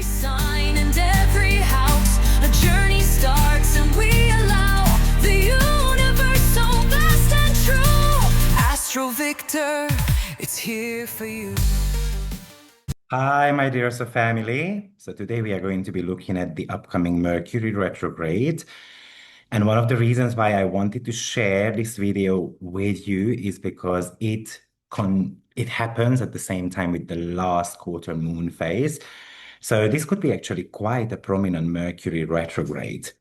every sign and every house, a journey starts and we allow the universe so vast and true. AstroViktor, it's here for you. Hi, my dear so family. So today we are going to be looking at the upcoming Mercury retrograde. And one of the reasons why I wanted to share this video with you is because it happens at the same time with the last quarter moon phase. So this could be actually quite a prominent Mercury retrograde.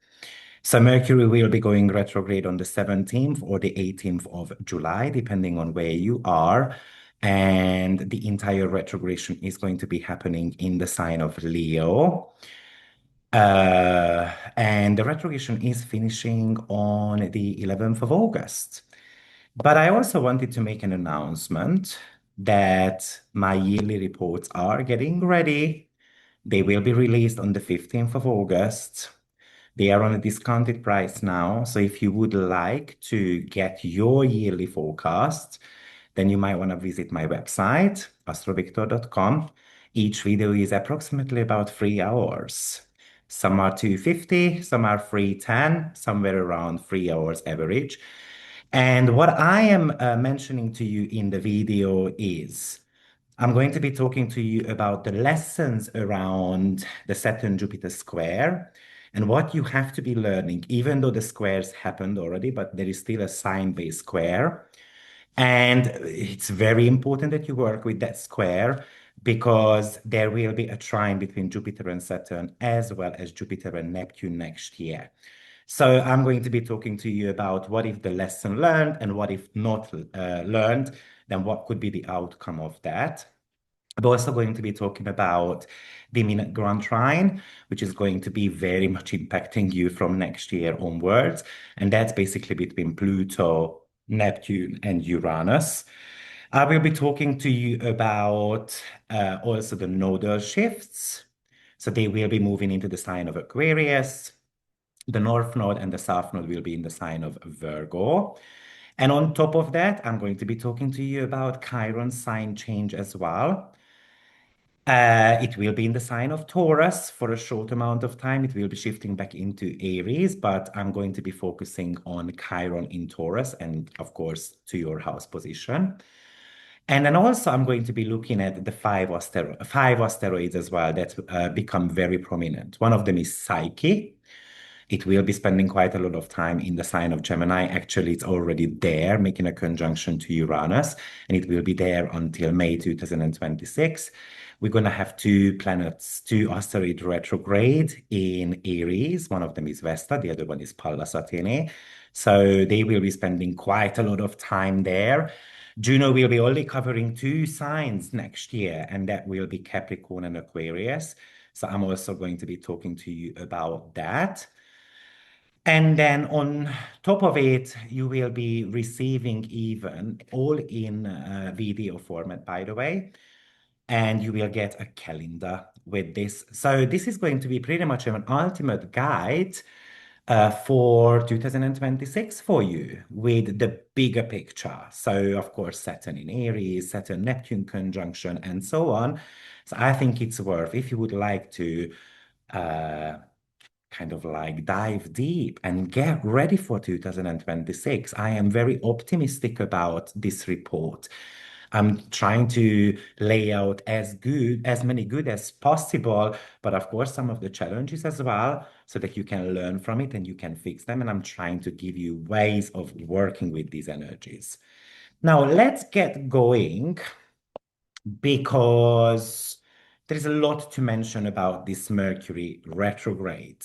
So Mercury will be going retrograde on the 17th or the 18th of July, depending on where you are. And the entire retrogradation is going to be happening in the sign of Leo. And the retrogradation is finishing on the 11th of August. But I also wanted to make an announcement that my yearly reports are getting ready. They will be released on the 15th of August. They are on a discounted price now. So if you would like to get your yearly forecast, then you might want to visit my website, AstroViktor.com. Each video is approximately about 3 hours. Some are 250, some are 310, somewhere around 3 hours average. And what I am mentioning to you in the video is I'm going to be talking to you about the lessons around the Saturn-Jupiter square and what you have to be learning, even though the squares happened already, but there is still a sign-based square. And it's very important that you work with that square because there will be a trine between Jupiter and Saturn as well as Jupiter and Neptune next year. So I'm going to be talking to you about what if the lesson learned and what if not learned, then what could be the outcome of that. I'm also going to be talking about the minute grand trine, which is going to be very much impacting you from next year onwards. And that's basically between Pluto, Neptune, and Uranus. I will be talking to you about also the nodal shifts. So they will be moving into the sign of Aquarius. The North Node and the South Node will be in the sign of Virgo. And on top of that, I'm going to be talking to you about Chiron sign change as well. It will be in the sign of Taurus for a short amount of time. It will be shifting back into Aries, but I'm going to be focusing on Chiron in Taurus and, of course, to your house position. And then also I'm going to be looking at the five asteroids as well that become very prominent. One of them is Psyche. It will be spending quite a lot of time in the sign of Gemini. Actually, it's already there, making a conjunction to Uranus, and it will be there until May 2026. We're going to have two asteroid retrograde in Aries. One of them is Vesta, the other one is Pallas Athenae. So they will be spending quite a lot of time there. Juno will be only covering 2 signs next year, and that will be Capricorn and Aquarius. So I'm also going to be talking to you about that. And then on top of it, you will be receiving even all in video format, by the way, and you will get a calendar with this. So this is going to be pretty much an ultimate guide for 2026 for you with the bigger picture. So of course, Saturn in Aries, Saturn-Neptune conjunction, and so on. So I think it's worth, if you would like to kind of like dive deep and get ready for 2026. I am very optimistic about this report. I'm trying to lay out as many good as possible, but of course, some of the challenges as well, so that you can learn from it and you can fix them. And I'm trying to give you ways of working with these energies. Now, let's get going because there's a lot to mention about this Mercury retrograde.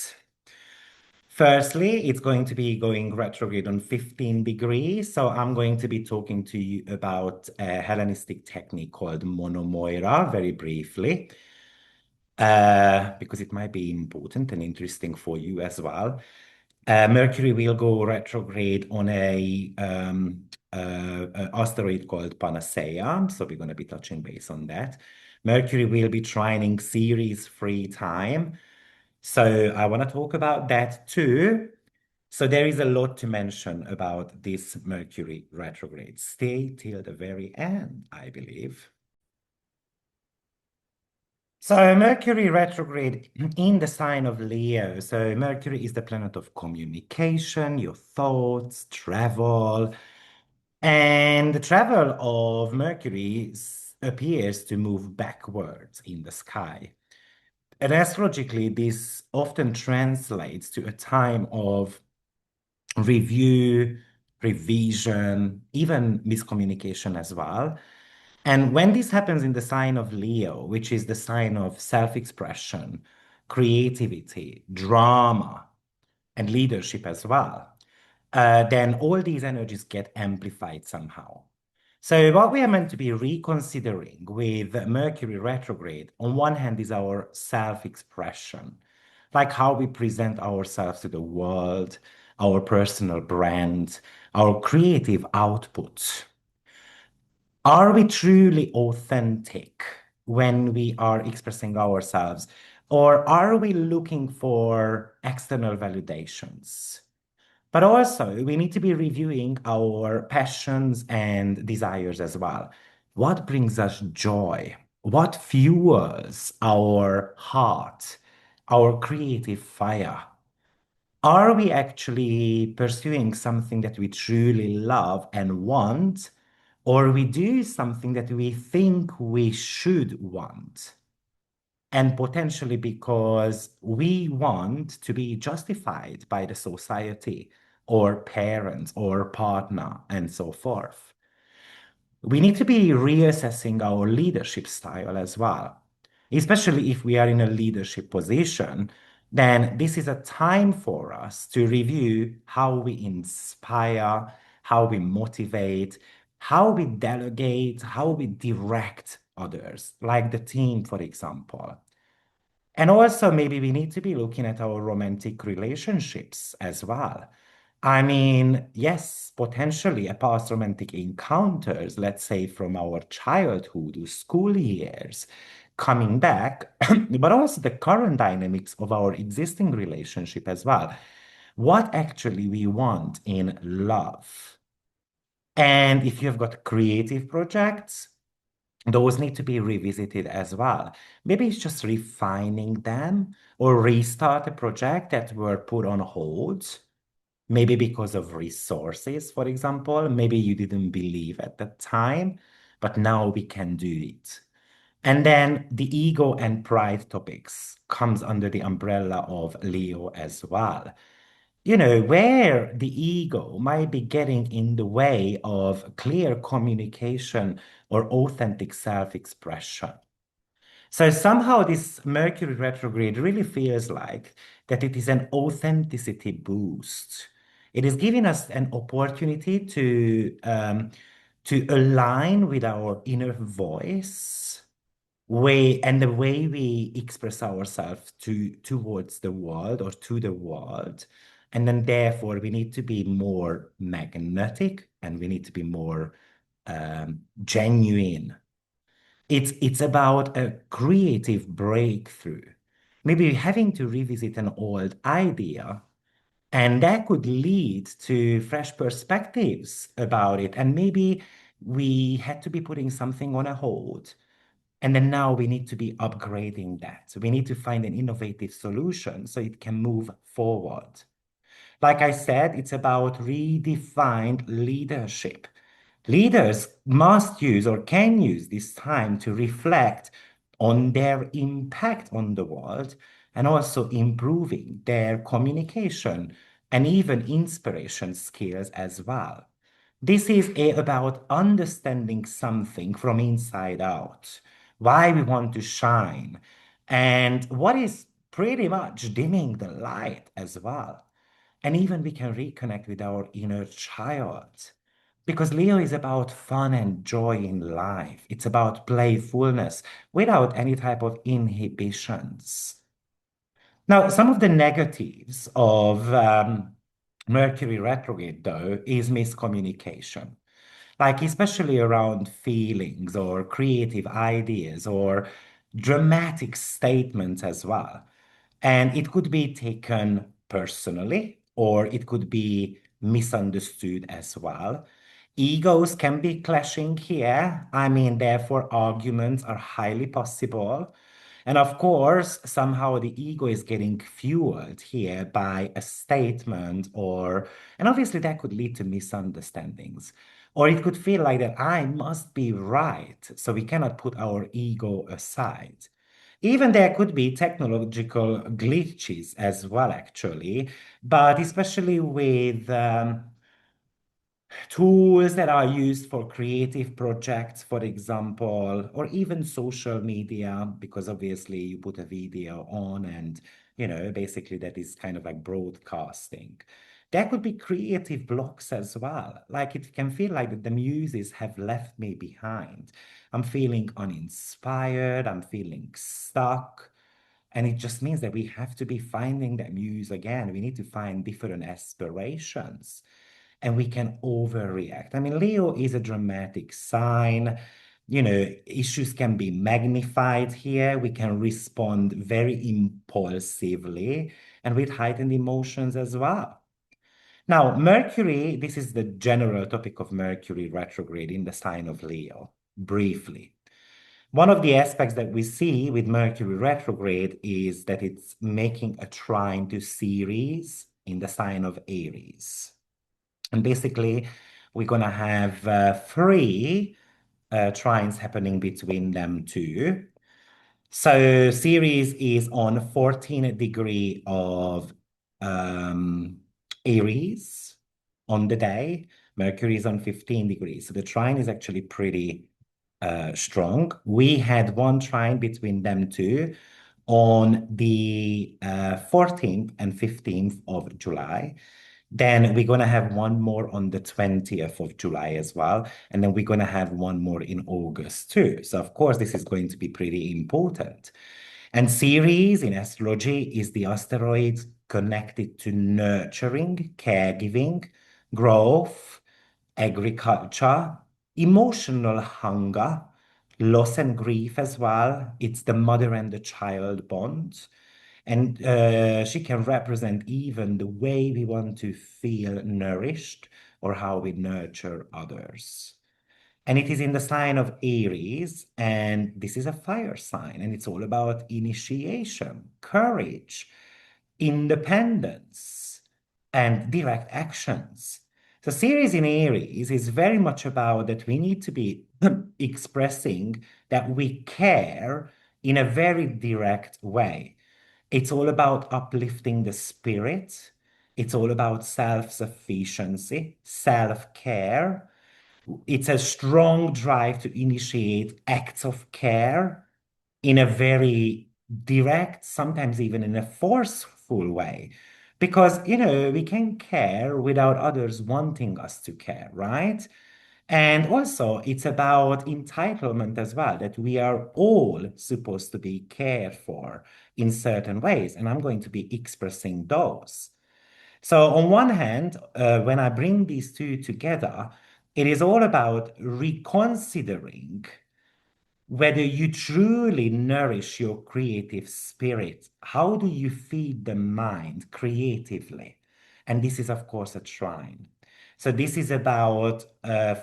Firstly, it's going to be going retrograde on 15 degrees. So I'm going to be talking to you about a Hellenistic technique called Monomoira very briefly, because it might be important and interesting for you as well. Mercury will go retrograde on a asteroid called Panacea. So we're going to be touching base on that. Mercury will be trining Ceres 3 times. So I want to talk about that too. So there is a lot to mention about this Mercury retrograde. Stay till the very end, I believe. So Mercury retrograde in the sign of Leo. So Mercury is the planet of communication, your thoughts, travel, and the travel of Mercury appears to move backwards in the sky. And astrologically, this often translates to a time of review, revision, even miscommunication as well. And when this happens in the sign of Leo, which is the sign of self-expression, creativity, drama, and leadership as well, then all these energies get amplified somehow. So what we are meant to be reconsidering with Mercury retrograde, on one hand, is our self-expression, like how we present ourselves to the world, our personal brand, our creative output. Are we truly authentic when we are expressing ourselves, or are we looking for external validations? But also, we need to be reviewing our passions and desires as well. What brings us joy? What fuels our heart, our creative fire? Are we actually pursuing something that we truly love and want, or we do something that we think we should want? And potentially because we want to be justified by the society or parents or partner and so forth. We need to be reassessing our leadership style as well, especially if we are in a leadership position. Then this is a time for us to review how we inspire, how we motivate, how we delegate, how we direct others, like the team, for example. And also, maybe we need to be looking at our romantic relationships as well. I mean, yes, potentially a past romantic encounters, let's say from our childhood or school years, coming back, but also the current dynamics of our existing relationship as well. What actually we want in love. And if you've got creative projects, those need to be revisited as well. Maybe it's just refining them or restart a project that were put on hold. Maybe because of resources, for example. Maybe you didn't believe at that time, but now we can do it. And then the ego and pride topics comes under the umbrella of Leo as well. Where the ego might be getting in the way of clear communication or authentic self-expression. So somehow this Mercury retrograde really feels like that it is an authenticity boost. It is giving us an opportunity to align with our inner voice way and the way we express ourselves towards the world or to the world. And then therefore we need to be more magnetic and we need to be more genuine. It's about a creative breakthrough. Maybe having to revisit an old idea, and that could lead to fresh perspectives about it. And maybe we had to be putting something on a hold. And then now we need to be upgrading that. So we need to find an innovative solution so it can move forward. Like I said, it's about redefined leadership. Leaders must use or can use this time to reflect on their impact on the world and also improving their communication and even inspiration skills as well. This is about understanding something from inside out, why we want to shine, and what is pretty much dimming the light as well. And even we can reconnect with our inner child. Because Leo is about fun and joy in life. It's about playfulness without any type of inhibitions. Now, some of the negatives of Mercury retrograde, though, is miscommunication, like especially around feelings or creative ideas or dramatic statements as well. And it could be taken personally or it could be misunderstood as well. Egos can be clashing here. I mean, therefore, arguments are highly possible. And of course, somehow the ego is getting fueled here by a statement, and obviously that could lead to misunderstandings. Or it could feel like that I must be right, so we cannot put our ego aside. Even there could be technological glitches as well, actually, but especially with tools that are used for creative projects, for example, or even social media, because obviously you put a video on and, basically that is kind of like broadcasting. There could be creative blocks as well. Like it can feel like that the muses have left me behind. I'm feeling uninspired, I'm feeling stuck. And it just means that we have to be finding that muse again. We need to find different aspirations and we can overreact. I mean, Leo is a dramatic sign. Issues can be magnified here. We can respond very impulsively and with heightened emotions as well. Now, Mercury, this is the general topic of Mercury retrograde in the sign of Leo, briefly. One of the aspects that we see with Mercury retrograde is that it's making a trine to Ceres in the sign of Aries. And basically, we're going to have three trines happening between them two. So Ceres is on 14 degree of Aries on the day. Mercury is on 15 degrees. So the trine is actually pretty strong. We had one trine between them two on the 14th and 15th of July. Then we're going to have one more on the 20th of July as well. And then we're going to have one more in August too. So, of course, this is going to be pretty important. And Ceres in astrology is the asteroid connected to nurturing, caregiving, growth, agriculture, emotional hunger, loss and grief as well. It's the mother and the child bond. And she can represent even the way we want to feel nourished or how we nurture others. And it is in the sign of Aries, and this is a fire sign, and it's all about initiation, courage, independence, and direct actions. So, Ceres in Aries is very much about that we need to be expressing that we care in a very direct way. It's all about uplifting the spirit. It's all about self-sufficiency, self-care. It's a strong drive to initiate acts of care in a very direct, sometimes even in a forceful way. Because, we can care without others wanting us to care, right? And also, it's about entitlement as well, that we are all supposed to be cared for in certain ways. And I'm going to be expressing those. So, on one hand, when I bring these two together, it is all about reconsidering whether you truly nourish your creative spirit. How do you feed the mind creatively? And this is, of course, a trine. So this is about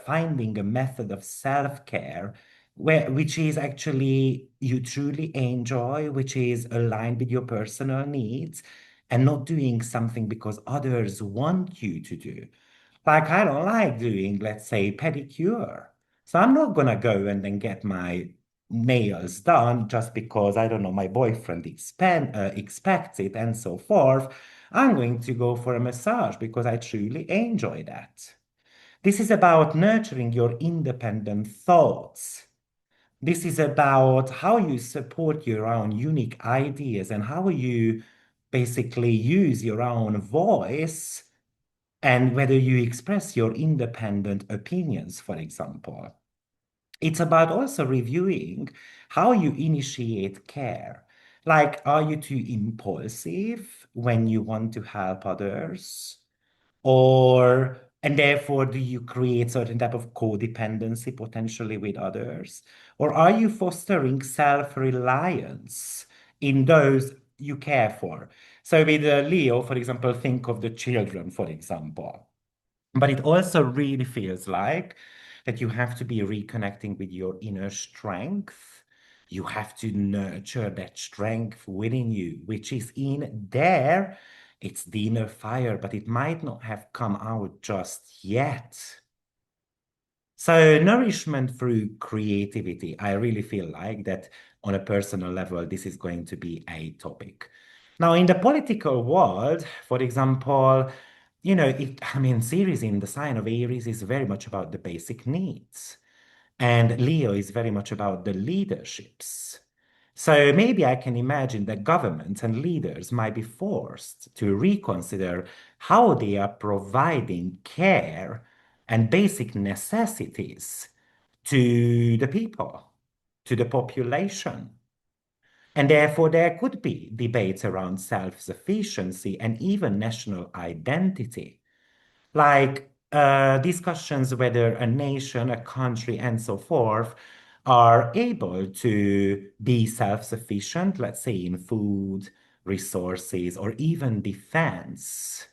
finding a method of self-care which is actually you truly enjoy, which is aligned with your personal needs, and not doing something because others want you to do. Like I don't like doing, let's say, pedicure. So I'm not gonna go and then get my nails done just because I don't know my boyfriend expects it and so forth. I'm going to go for a massage because I truly enjoy that. This is about nurturing your independent thoughts. This is about how you support your own unique ideas and how you basically use your own voice and whether you express your independent opinions, for example. It's about also reviewing how you initiate care. Like, are you too impulsive when you want to help others? And therefore, do you create certain type of codependency potentially with others? Or are you fostering self-reliance in those you care for? So with Leo, for example, think of the children, for example. But it also really feels like that you have to be reconnecting with your inner strength. you have to nurture that strength within you, which is in there. It's the inner fire, but it might not have come out just yet. So nourishment through creativity, I really feel like that on a personal level, this is going to be a topic. Now, in the political world, for example, I mean, Ceres in the sign of Aries is very much about the basic needs. And Leo is very much about the leaderships. So maybe I can imagine that governments and leaders might be forced to reconsider how they are providing care and basic necessities to the people, to the population. And therefore, there could be debates around self-sufficiency and even national identity, like discussions whether a nation, a country, and so forth are able to be self-sufficient, let's say in food, resources, or even defense.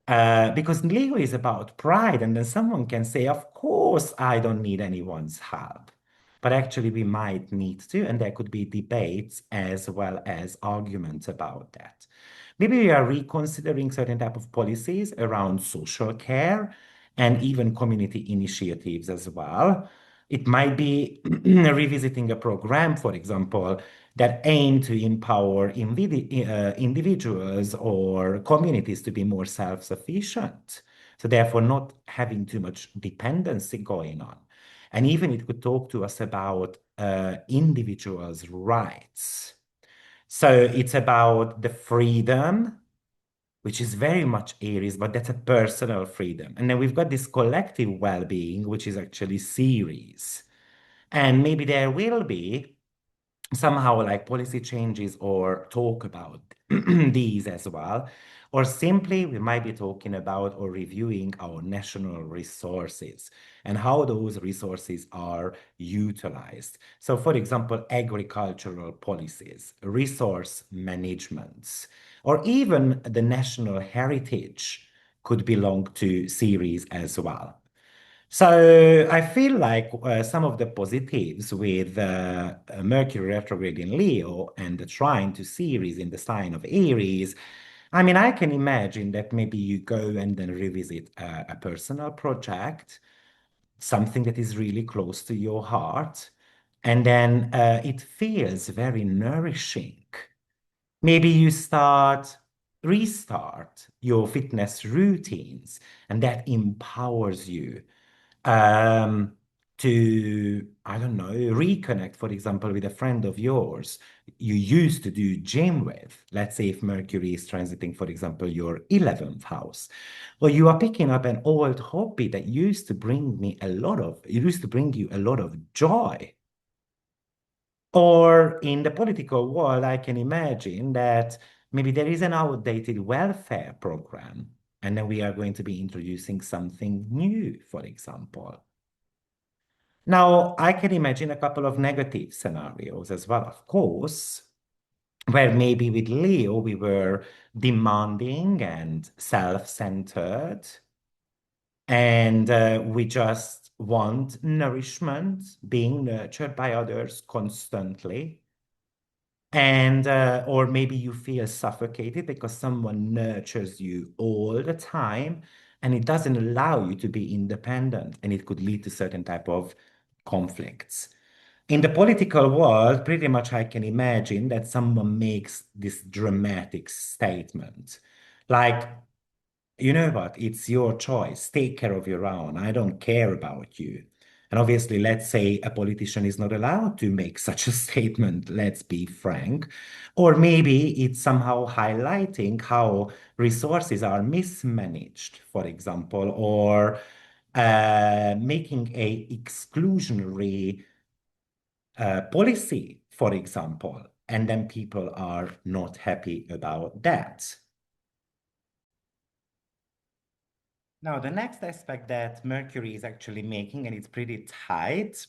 Because Leo is about pride, and then someone can say, of course, I don't need anyone's help. But actually, we might need to, and there could be debates as well as arguments about that. Maybe we are reconsidering certain type of policies around social care and even community initiatives as well. It might be revisiting a program, for example, that aim to empower individuals or communities to be more self-sufficient. So therefore, not having too much dependency going on. And even it could talk to us about individuals' rights. So it's about the freedom, which is very much Aries, but that's a personal freedom. And then we've got this collective well-being, which is actually Ceres. And maybe there will be somehow like policy changes or talk about these as well. Or simply, we might be talking about or reviewing our national resources and how those resources are utilized. So, for example, agricultural policies, resource managements, or even the national heritage could belong to Ceres as well. So I feel like some of the positives with Mercury retrograde in Leo and the trine to Ceres in the sign of Aries, I mean, I can imagine that maybe you go and then revisit a personal project, something that is really close to your heart, and then it feels very nourishing. Maybe you restart your fitness routines, and that empowers you um, to, I don't know, reconnect, for example, with a friend of yours you used to do gym with. Let's say if Mercury is transiting, for example, your 11th house, or you are picking up an old hobby that used to bring you a lot of joy. Or in the political world, I can imagine that maybe there is an outdated welfare program, and then we are going to be introducing something new, for example. Now, I can imagine a couple of negative scenarios as well, of course, where maybe with Leo we were demanding and self-centered, and we just want nourishment, being nurtured by others constantly. And or maybe you feel suffocated because someone nurtures you all the time and it doesn't allow you to be independent, and it could lead to certain type of conflicts. In the political world, pretty much I can imagine that someone makes this dramatic statement like, you know what, it's your choice. Take care of your own. I don't care about you. And obviously, let's say a politician is not allowed to make such a statement, let's be frank. Or maybe it's somehow highlighting how resources are mismanaged, for example, or making a exclusionary policy, for example, and then people are not happy about that. Now, the next aspect that Mercury is actually making, and it's pretty tight,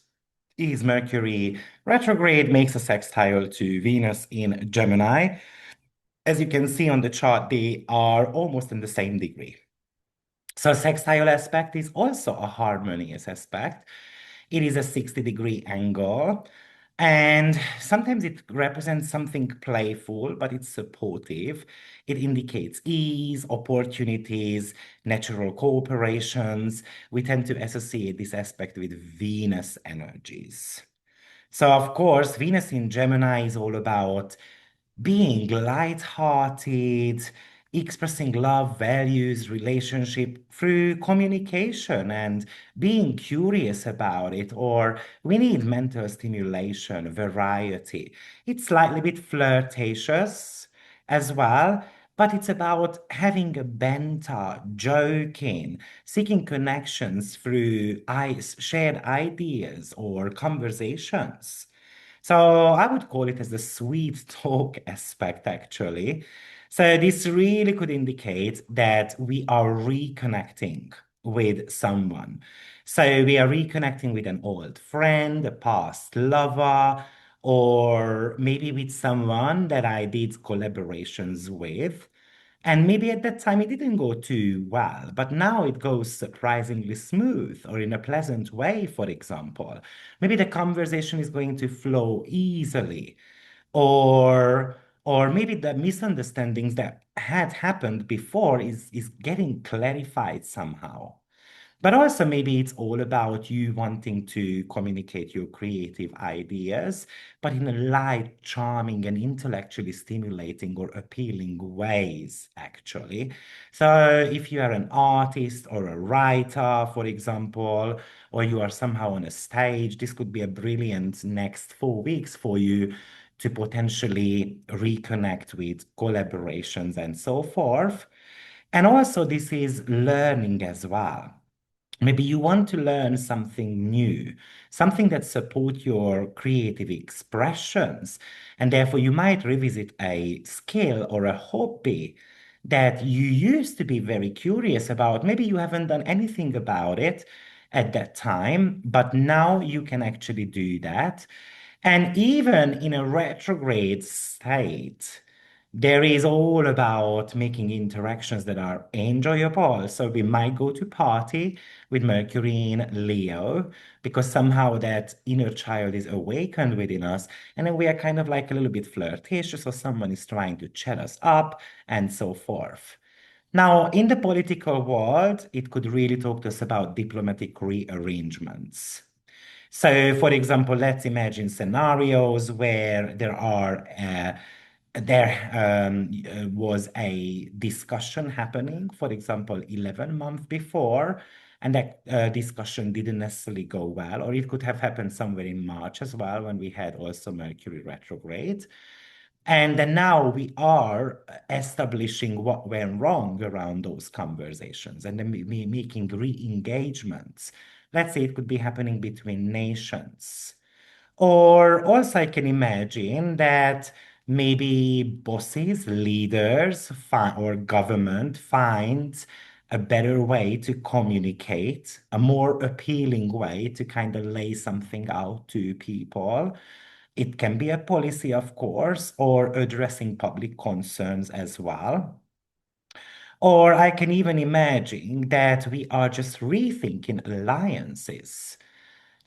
is Mercury retrograde makes a sextile to Venus in Gemini. As you can see on the chart, they are almost in the same degree. So sextile aspect is also a harmonious aspect. It is a 60-degree angle. And sometimes it represents something playful, but it's supportive. It indicates ease, opportunities, natural cooperations. We tend to associate this aspect with Venus energies. So, of course, Venus in Gemini is all about being light-hearted, expressing love, values, relationship through communication and being curious about it, or we need mental stimulation, variety. It's slightly bit flirtatious as well, but it's about having a banter, joking, seeking connections through shared ideas or conversations. So I would call it as the sweet talk aspect, actually. So this really could indicate that we are reconnecting with someone. So we are reconnecting with an old friend, a past lover, or maybe with someone that I did collaborations with. And maybe at that time it didn't go too well, but now it goes surprisingly smooth or in a pleasant way, for example. Maybe the conversation is going to flow easily, or or maybe the misunderstandings that had happened before is getting clarified somehow. But also, maybe it's all about you wanting to communicate your creative ideas, but in a light, charming, and intellectually stimulating or appealing ways, actually. So, if you are an artist or a writer, for example, or you are somehow on a stage, this could be a brilliant next 4 weeks for you to potentially reconnect with collaborations and so forth. And also, this is learning as well. Maybe you want to learn something new, something that supports your creative expressions, and therefore you might revisit a skill or a hobby that you used to be very curious about. Maybe you haven't done anything about it at that time, but now you can actually do that. And even in a retrograde state, there is all about making interactions that are enjoyable. So we might go to party with Mercury in Leo because somehow that inner child is awakened within us. And then we are kind of like a little bit flirtatious or someone is trying to chat us up and so forth. Now, in the political world, it could really talk to us about diplomatic rearrangements. So, for example, let's imagine scenarios where there was a discussion happening, for example, 11 months before, and that discussion didn't necessarily go well, or it could have happened somewhere in March as well when we had also Mercury retrograde. And then now we are establishing what went wrong around those conversations and then making re-engagements. Let's say it could be happening between nations. Or also, I can imagine that maybe bosses, leaders, or government finds a better way to communicate, a more appealing way to kind of lay something out to people. It can be a policy, of course, or addressing public concerns as well. Or I can even imagine that we are just rethinking alliances,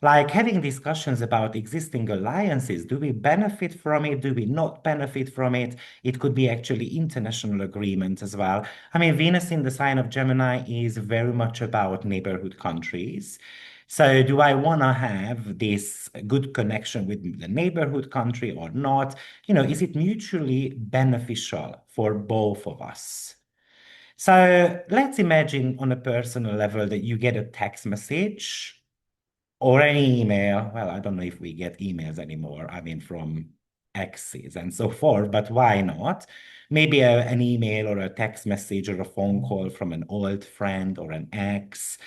like having discussions about existing alliances. Do we benefit from it? Do we not benefit from it? It could be actually international agreement as well. I mean, Venus in the sign of Gemini is very much about neighborhood countries. So, do I want to have this good connection with the neighborhood country or not? Is it mutually beneficial for both of us? So, let's imagine on a personal level that you get a text message or an email. Well, I don't know if we get emails anymore. I mean, from exes and so forth, but why not? Maybe an email or a text message or a phone call from an old friend or an ex.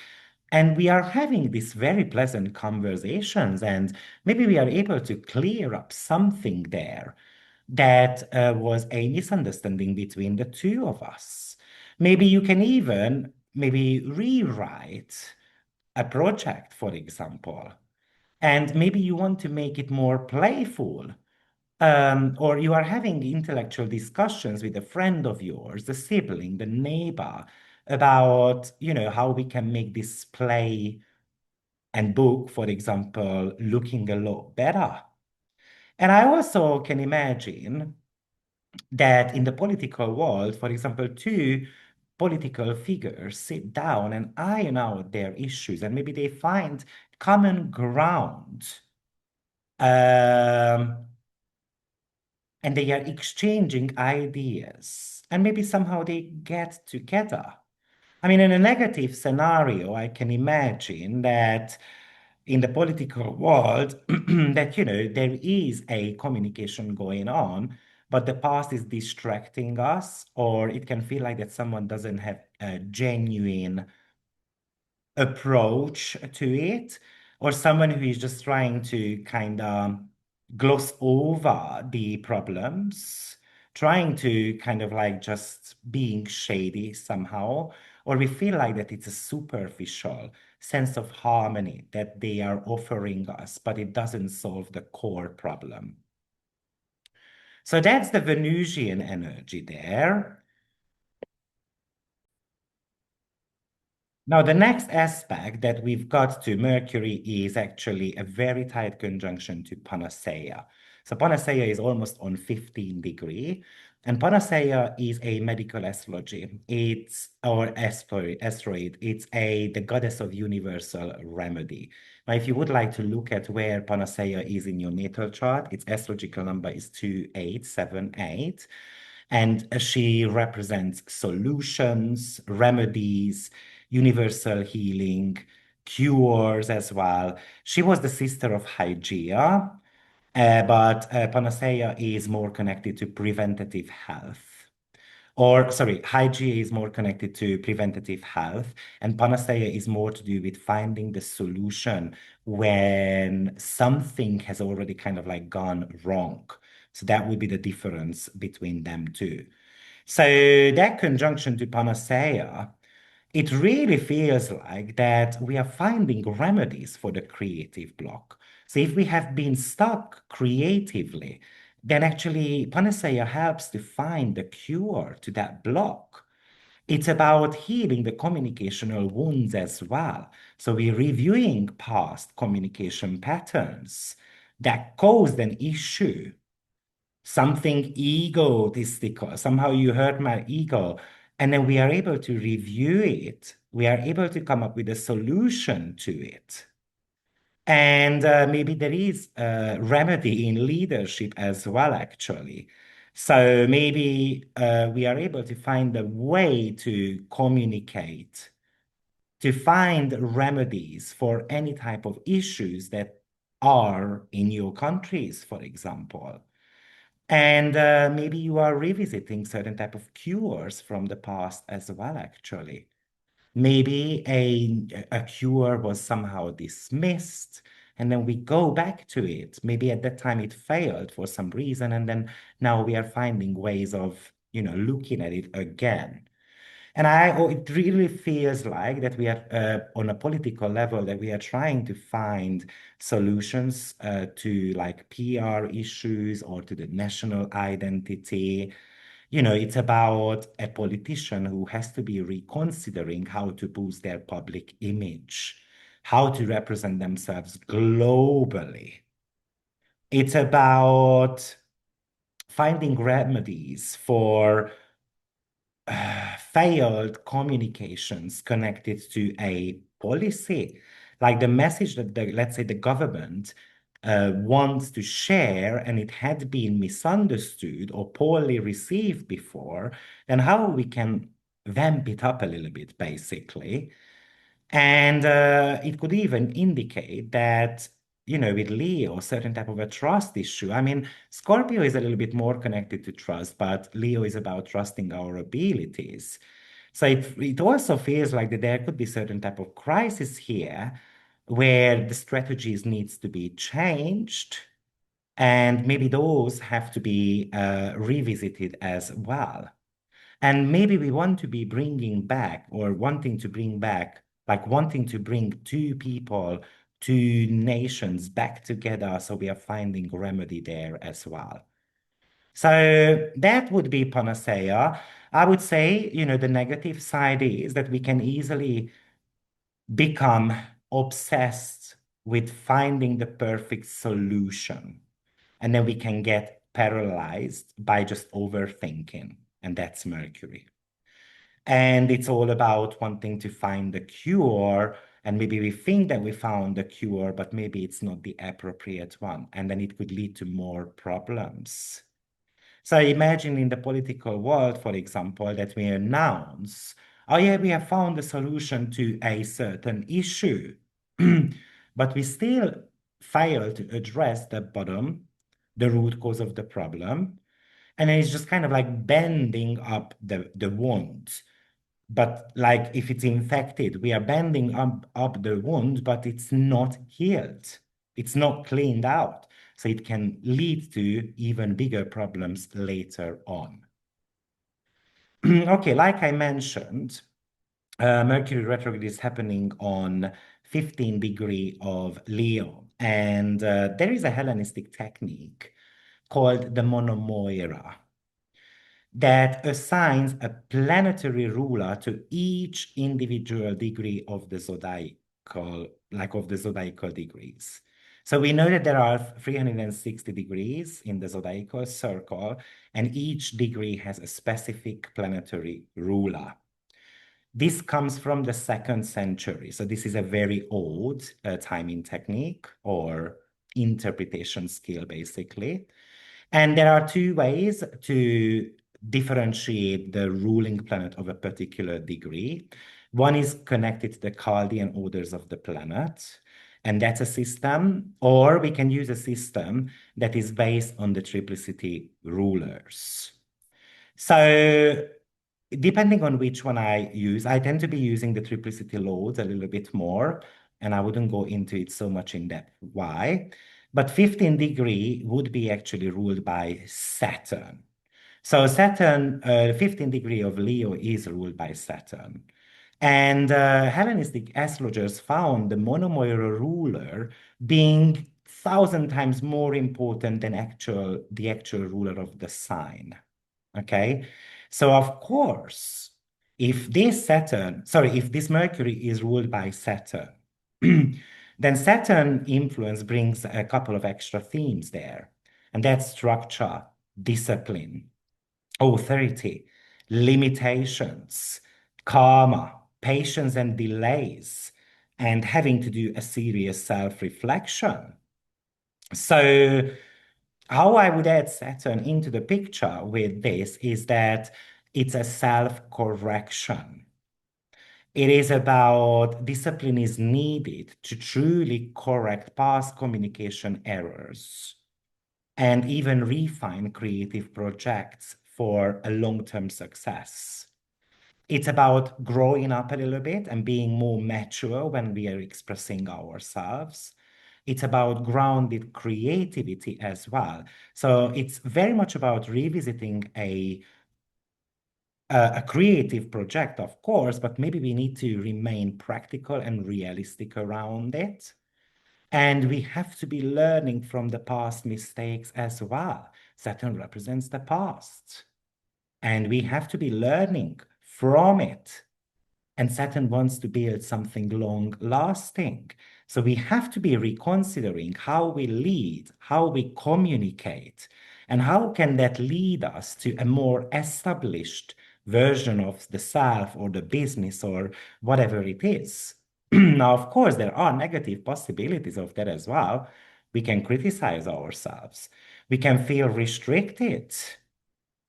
And we are having these very pleasant conversations, and maybe we are able to clear up something there that was a misunderstanding between the two of us. Maybe you can even maybe rewrite a project, for example, and maybe you want to make it more playful. Or you are having intellectual discussions with a friend of yours, the sibling, the neighbor, about, how we can make this play and book, for example, looking a lot better. And I also can imagine that in the political world, for example, two political figures sit down and iron out their issues, and maybe they find common ground. Um, and they are exchanging ideas, and maybe somehow they get together. I mean, in a negative scenario, I can imagine that in the political world, that, there is a communication going on, but the past is distracting us, or it can feel like that someone doesn't have a genuine approach to it, or someone who is just trying to kind of gloss over the problems, trying to kind of like just being shady somehow, or we feel like that it's a superficial sense of harmony that they are offering us, but it doesn't solve the core problem. So that's the Venusian energy there. Now, the next aspect that we've got to Mercury is actually a very tight conjunction to Panacea. So Panacea is almost on 15 degree, and Panacea is a medical astrology. It's or asteroid. It's the goddess of universal remedy. Now, if you would like to look at where Panacea is in your natal chart, its astrological number is 2878. And she represents solutions, remedies, universal healing, cures as well. She was the sister of Hygeia, but Panacea is more connected to preventative health. Or, sorry, Hygeia is more connected to preventative health, and Panacea is more to do with finding the solution when something has already kind of like gone wrong. So that would be the difference between them two. So that conjunction to Panacea, it really feels like that we are finding remedies for the creative block. So if we have been stuck creatively, then actually Panacea helps to find the cure to that block. It's about healing the communicational wounds as well. So we're reviewing past communication patterns that caused an issue, something egotistical. Somehow you hurt my ego. And then we are able to review it. We are able to come up with a solution to it. And maybe there is a remedy in leadership as well, actually. So maybe we are able to find a way to communicate, to find remedies for any type of issues that are in your countries, for example. And maybe you are revisiting certain type of cures from the past as well, actually. Maybe a cure was somehow dismissed, and then we go back to it. Maybe at that time it failed for some reason, and then now we are finding ways of, looking at it again. And it really feels like that we are on a political level that we are trying to find solutions to like PR issues or to the national identity. It's about a politician who has to be reconsidering how to boost their public image, how to represent themselves globally. It's about finding remedies for failed communications connected to a policy, like the message that let's say the government wants to share and it had been misunderstood or poorly received before, then how we can vamp it up a little bit, basically. And it could even indicate that, with Leo, a certain type of a trust issue. I mean, Scorpio is a little bit more connected to trust, but Leo is about trusting our abilities. So it also feels like that there could be certain type of crisis here where the strategies needs to be changed, and maybe those have to be revisited as well. And maybe we want to be bringing back or wanting to bring back, like wanting to bring two people, two nations back together. So we are finding remedy there as well. So that would be Panacea. I would say, the negative side is that we can easily become obsessed with finding the perfect solution. and then we can get paralyzed by just overthinking, and that's Mercury. And it's all about wanting to find the cure. And maybe we think that we found the cure, but maybe it's not the appropriate one. And then it could lead to more problems. So imagine in the political world, for example, that we announce, oh yeah, we have found a solution to a certain issue, but we still fail to address the bottom, the root cause of the problem. And then it's just kind of like bending up the wound. But like if it's infected, we are bending up the wound, but it's not healed. It's not cleaned out. So it can lead to even bigger problems later on. Okay, like I mentioned, Mercury retrograde is happening on 15 degree of Leo. And there is a Hellenistic technique called the Monomoira that assigns a planetary ruler to each individual degree of the zodiacal, like of the zodiacal degrees. So we know that there are 360 degrees in the zodiacal circle, and each degree has a specific planetary ruler. This comes from the 2nd century. So this is a very old timing technique or interpretation skill, basically. And there are two ways to differentiate the ruling planet of a particular degree. One is connected to the Chaldean orders of the planet, and that's a system, or we can use a system that is based on the triplicity rulers. So depending on which one I use, I tend to be using the triplicity loads a little bit more, and I wouldn't go into it so much in depth. Why? But 15 degree would be actually ruled by Saturn. So Saturn, 15 degree of Leo is ruled by Saturn. And Hellenistic astrologers found the Monomoira ruler being 1,000 times more important than the actual ruler of the sign. Okay, so of course, if this Mercury is ruled by Saturn, then Saturn influence brings a couple of extra themes there, and that's structure, discipline, authority, limitations, karma, patience and delays, and having to do a serious self-reflection. So how I would add Saturn into the picture with this is that it's a self-correction. It is about discipline is needed to truly correct past communication errors and even refine creative projects for a long-term success. It's about growing up a little bit and being more mature when we are expressing ourselves. It's about grounded creativity as well. So it's very much about revisiting a creative project, of course, but maybe we need to remain practical and realistic around it. And we have to be learning from the past mistakes as well. Saturn represents the past. And we have to be learning from it. And Saturn wants to build something long lasting. So we have to be reconsidering how we lead, how we communicate, and how can that lead us to a more established version of the self or the business or whatever it is. Now, of course, there are negative possibilities of that as well. We can criticize ourselves. We can feel restricted.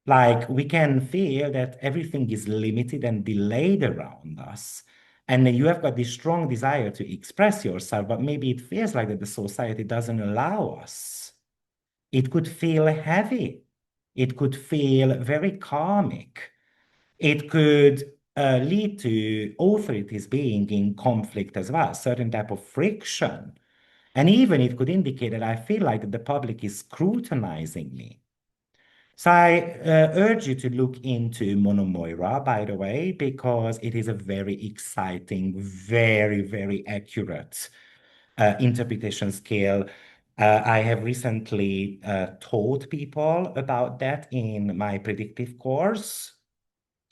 Like we can feel that everything is limited and delayed around us. And you have got this strong desire to express yourself, but maybe it feels like that the society doesn't allow us. It could feel heavy. It could feel very karmic. It could lead to authorities being in conflict as well, certain type of friction. And even it could indicate that I feel like the public is scrutinizing me. So I urge you to look into Monomoira, by the way, because it is a very exciting, very, very accurate interpretation skill. I have recently taught people about that in my predictive course,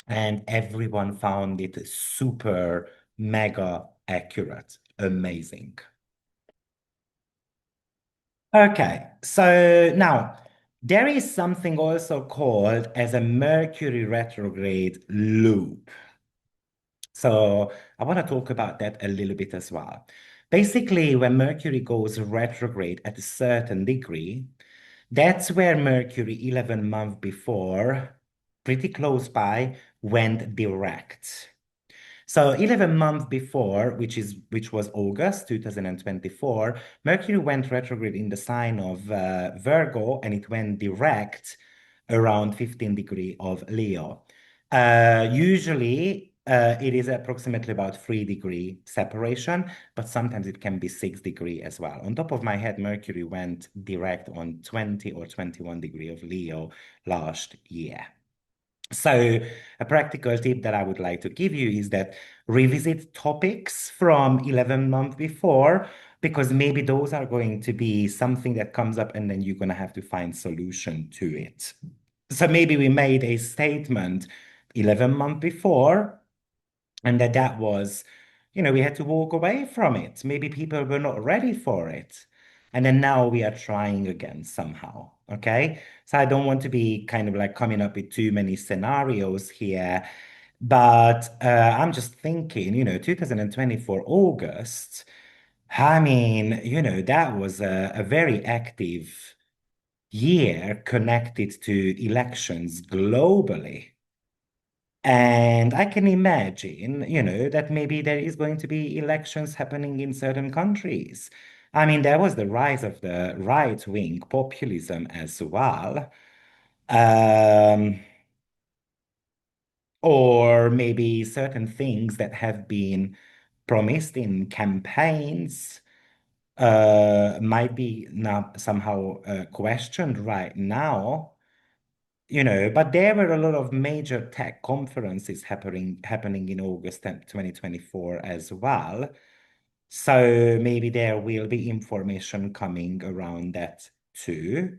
and everyone found it super, mega accurate, amazing. Okay, so now there is something also called as a Mercury retrograde loop. So I want to talk about that a little bit as well. Basically, when Mercury goes retrograde at a certain degree, that's where Mercury 11 months before, pretty close by, went direct. So 11 months before, which was August 2024, Mercury went retrograde in the sign of Virgo, and it went direct around 15 degree of Leo. Usually, it is approximately about 3-degree separation, but sometimes it can be 6 degree as well. On top of my head, Mercury went direct on 20 or 21 degree of Leo last year. So a practical tip that I would like to give you is that revisit topics from 11 months before, because maybe those are going to be something that comes up and then you're going to have to find solution to it. So maybe we made a statement 11 months before, and that was, we had to walk away from it. Maybe people were not ready for it. And then now we are trying again somehow. Okay. So I don't want to be kind of like coming up with too many scenarios here. But I'm just thinking, 2024 August, I mean, that was a very active year connected to elections globally. And I can imagine, that maybe there is going to be elections happening in certain countries. I mean, there was the rise of the right-wing populism as well. Um, or maybe certain things that have been promised in campaigns might be now somehow questioned right now. But there were a lot of major tech conferences happening in August 2024 as well. So maybe there will be information coming around that too.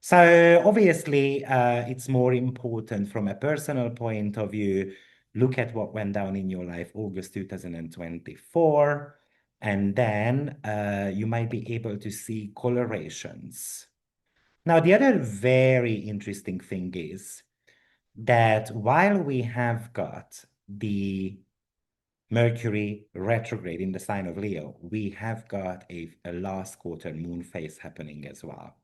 So obviously, it's more important from a personal point of view. Look at what went down in your life August 2024, and then you might be able to see colorations. Now, the other very interesting thing is that while we have got the Mercury retrograde in the sign of Leo, we have got a last quarter moon phase happening as well.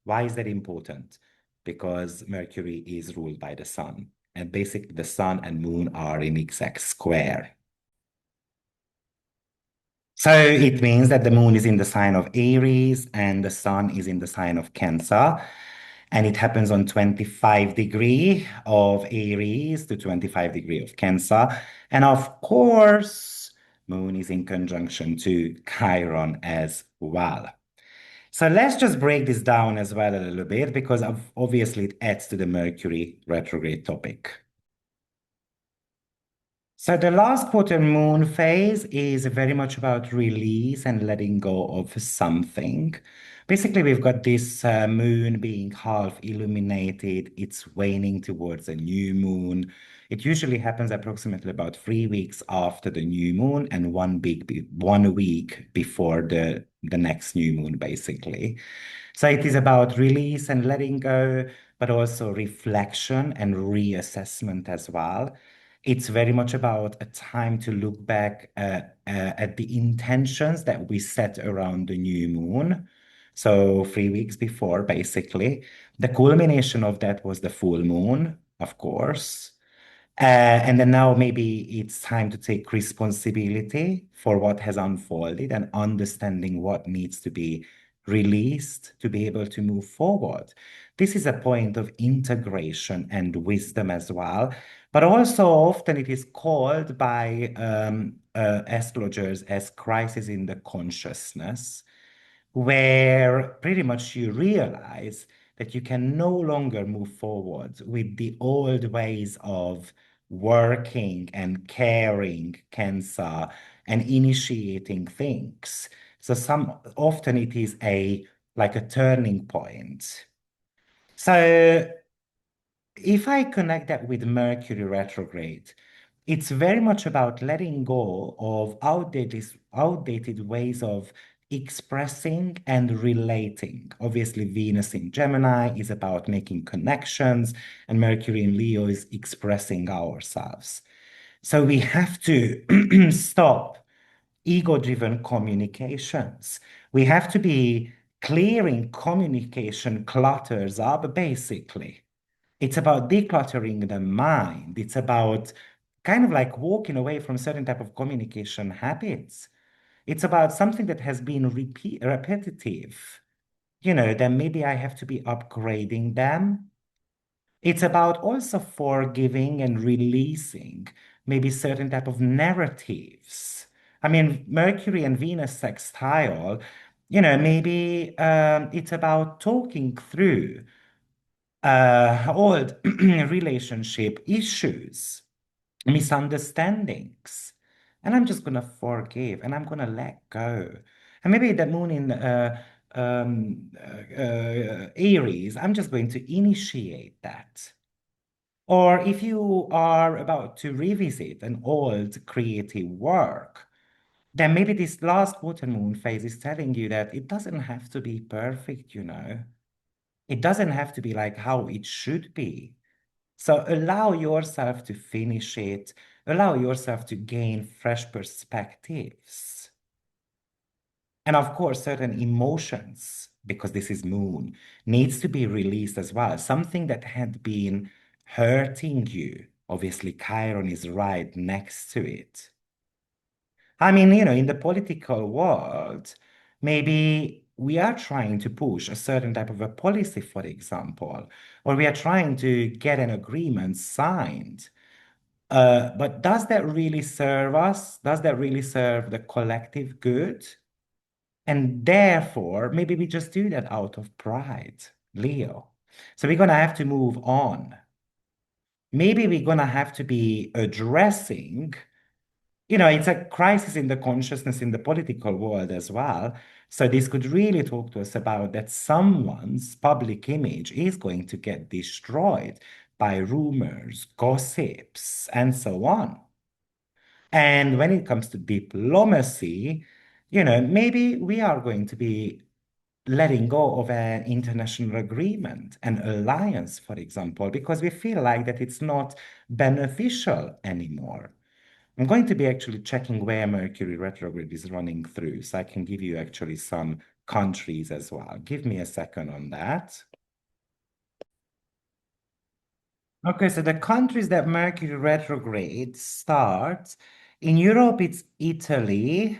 Why is that important? Because Mercury is ruled by the sun, and basically the sun and moon are in exact square. So it means that the moon is in the sign of Aries and the sun is in the sign of Cancer. And it happens on 25 degree of Aries to 25 degree of Cancer. And of course, moon is in conjunction to Chiron as well. So let's just break this down as well a little bit because obviously it adds to the Mercury retrograde topic. So the last quarter moon phase is very much about release and letting go of something. Basically, we've got this moon being half illuminated. It's waning towards a new moon. It usually happens approximately about 3 weeks after the new moon and 1 week before the next new moon, basically. So it is about release and letting go, but also reflection and reassessment as well. It's very much about a time to look back at the intentions that we set around the new moon. So 3 weeks before, basically. The culmination of that was the full moon, of course. And then now maybe it's time to take responsibility for what has unfolded and understanding what needs to be released to be able to move forward. This is a point of integration and wisdom as well, but also often it is called by astrologers as crisis in the consciousness, where pretty much you realize that you can no longer move forward with the old ways of working and caring cancer and initiating things. So some often it is like a turning point. So if I connect that with Mercury retrograde, it's very much about letting go of outdated ways of expressing and relating. Obviously, Venus in Gemini is about making connections, and Mercury in Leo is expressing ourselves. So we have to stop ego-driven communications. We have to be clearing communication clutters up, basically. It's about decluttering the mind. It's about kind of like walking away from certain type of communication habits. It's about something that has been repetitive. Then maybe I have to be upgrading them. It's about also forgiving and releasing maybe certain type of narratives. I mean, Mercury and Venus sextile, maybe it's about talking through old relationship issues, misunderstandings. And I'm just going to forgive and I'm going to let go. And maybe the moon in Aries, I'm just going to initiate that. Or if you are about to revisit an old creative work, then maybe this last quarter moon phase is telling you that it doesn't have to be perfect. It doesn't have to be like how it should be. So allow yourself to finish it, allow yourself to gain fresh perspectives. And of course, certain emotions, because this is moon, needs to be released as well. Something that had been hurting you. Obviously, Chiron is right next to it. I mean, in the political world, maybe we are trying to push a certain type of a policy, for example, or we are trying to get an agreement signed. But does that really serve us? Does that really serve the collective good? And therefore, maybe we just do that out of pride, Leo. So we're going to have to move on. Maybe we're going to have to be addressing, it's a crisis in the consciousness in the political world as well. So this could really talk to us about that someone's public image is going to get destroyed by rumors, gossips, and so on. And when it comes to diplomacy, maybe we are going to be letting go of an international agreement, an alliance, for example, because we feel like that it's not beneficial anymore. I'm going to be actually checking where Mercury retrograde is running through, so I can give you actually some countries as well. Give me a second on that. Okay, so the countries that Mercury retrograde starts, in Europe, it's Italy,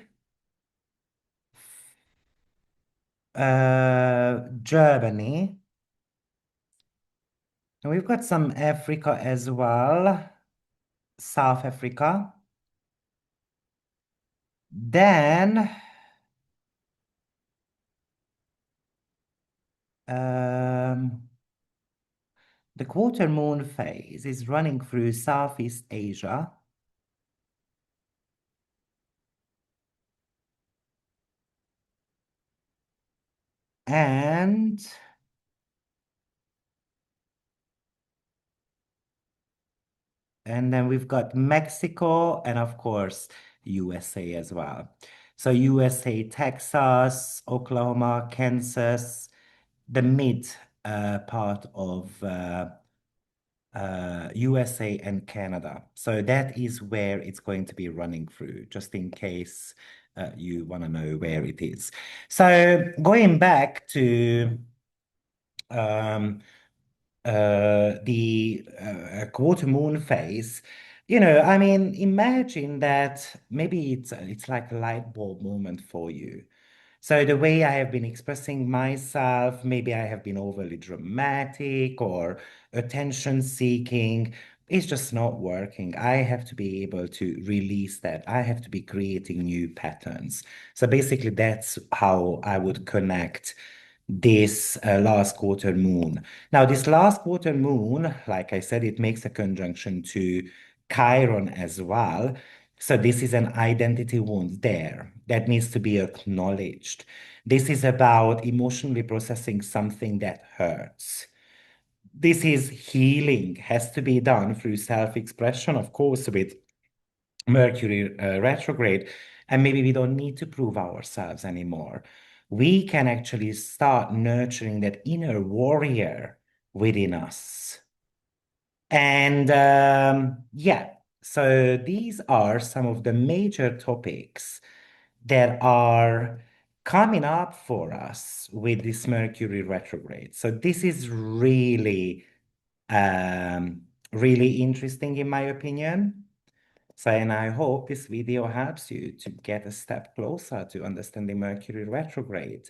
Germany, and we've got some Africa as well, South Africa. Then um, the quarter moon phase is running through Southeast Asia. And then we've got Mexico and of course USA as well. So USA, Texas, Oklahoma, Kansas, the mid part of USA and Canada. So that is where it's going to be running through, just in case you want to know where it is. So going back to um, the quarter moon phase, I mean, imagine that maybe it's like a light bulb moment for you. So the way I have been expressing myself, maybe I have been overly dramatic or attention seeking. It's just not working. I have to be able to release that. I have to be creating new patterns. So basically, that's how I would connect this last quarter moon. Now, this last quarter moon, like I said, it makes a conjunction to Chiron as well. So this is an identity wound there that needs to be acknowledged. This is about emotionally processing something that hurts. This is healing, has to be done through self-expression, of course, with Mercury retrograde. And maybe we don't need to prove ourselves anymore. We can actually start nurturing that inner warrior within us. And yeah, so these are some of the major topics that are coming up for us with this Mercury retrograde. So this is really, really interesting in my opinion. So, and I hope this video helps you to get a step closer to understanding Mercury retrograde.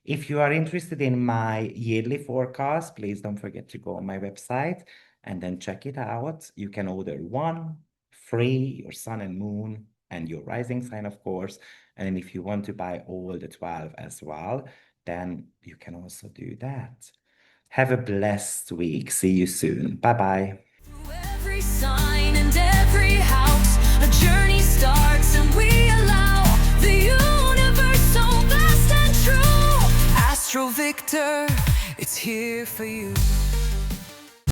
If you are interested in my yearly forecast, please don't forget to go on my website and then check it out. You can order one free, your sun and moon and your rising sign, of course. And then if you want to buy all the 12 as well, then you can also do that. Have a blessed week. See you soon. Bye-bye. Through every sign and every house, a journey starts and we allow the universe so vast and true. AstroViktor, it's here for you.